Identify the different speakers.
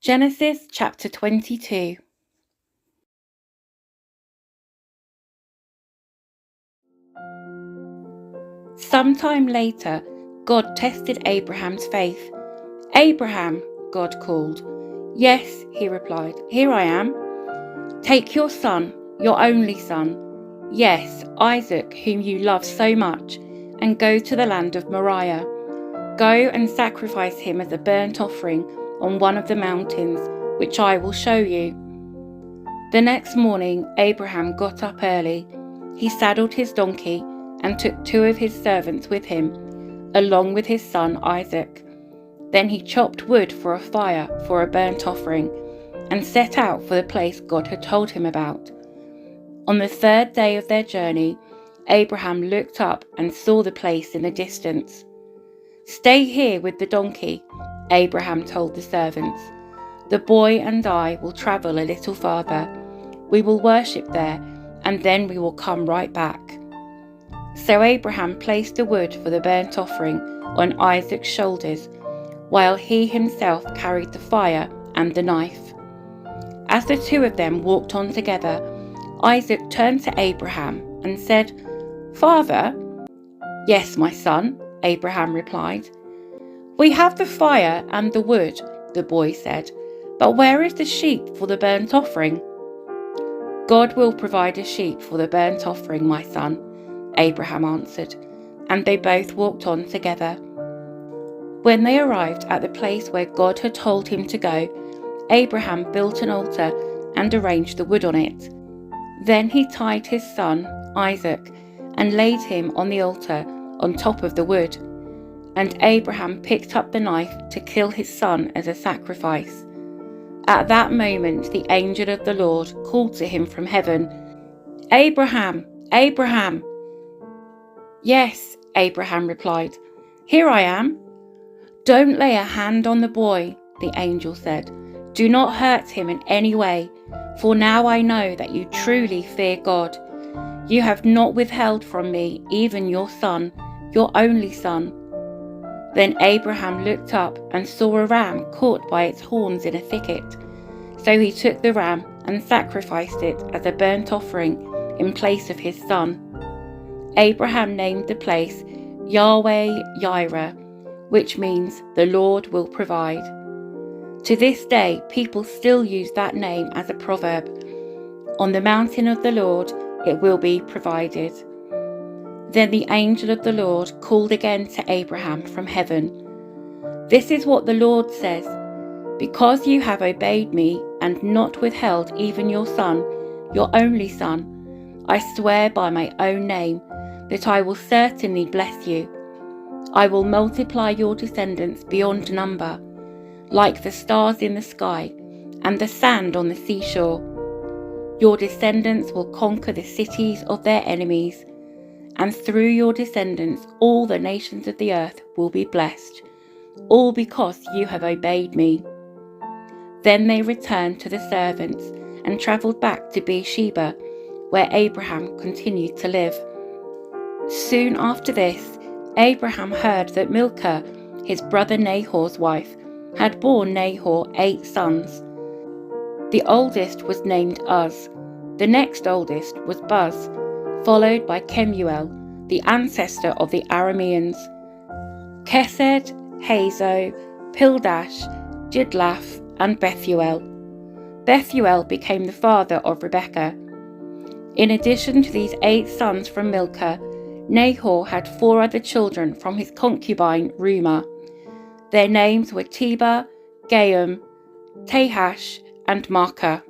Speaker 1: Genesis chapter 22. Sometime later, God tested Abraham's faith. "Abraham," God called. "Yes," he replied, "here I am." "Take your son, your only son, yes, Isaac, whom you love so much, and go to the land of Moriah. Go and sacrifice him as a burnt offering on one of the mountains, which I will show you." The next morning, Abraham got up early. He saddled his donkey and took 2 of his servants with him, along with his son Isaac. Then he chopped wood for a fire for a burnt offering, and set out for the place God had told him about. On the 3rd day of their journey, Abraham looked up and saw the place in the distance. "Stay here with the donkey," Abraham told the servants. "The boy and I will travel a little farther. We will worship there, and then we will come right back." So Abraham placed the wood for the burnt offering on Isaac's shoulders, while he himself carried the fire and the knife. As the 2 of them walked on together, Isaac turned to Abraham and said, "Father?" "Yes, my son," Abraham replied. "We have the fire and the wood," the boy said, "but where is the sheep for the burnt offering?" "God will provide a sheep for the burnt offering, my son," Abraham answered, and they both walked on together. When they arrived at the place where God had told him to go, Abraham built an altar and arranged the wood on it. Then he tied his son, Isaac, and laid him on the altar on top of the wood. And Abraham picked up the knife to kill his son as a sacrifice. At that moment, the angel of the Lord called to him from heaven, "Abraham, Abraham!" "Yes," Abraham replied, "here I am." "Don't lay a hand on the boy," the angel said. "Do not hurt him in any way, for now I know that you truly fear God. You have not withheld from me even your son, your only son." Then Abraham looked up and saw a ram caught by its horns in a thicket. So he took the ram and sacrificed it as a burnt offering in place of his son. Abraham named the place Yahweh-Yireh, which means "the Lord will provide." To this day, people still use that name as a proverb. On the mountain of the Lord, it will be provided. Then the angel of the Lord called again to Abraham from heaven. "This is what the Lord says. Because you have obeyed me and not withheld even your son, your only son, I swear by my own name that I will certainly bless you. I will multiply your descendants beyond number, like the stars in the sky and the sand on the seashore. Your descendants will conquer the cities of their enemies, and through your descendants all the nations of the earth will be blessed, all because you have obeyed me." Then they returned to the servants and travelled back to Beersheba, where Abraham continued to live. Soon after this, Abraham heard that Milcah, his brother Nahor's wife, had borne Nahor 8 sons. The oldest was named Uz, the next oldest was Buz, followed by Kemuel, the ancestor of the Arameans, Kesed, Hazo, Pildash, Jidlaph, and Bethuel. Bethuel became the father of Rebekah. In addition to these 8 sons from Milcah, Nahor had 4 other children from his concubine Reumah. Their names were Tebah, Gaham, Tahash, and Maacah.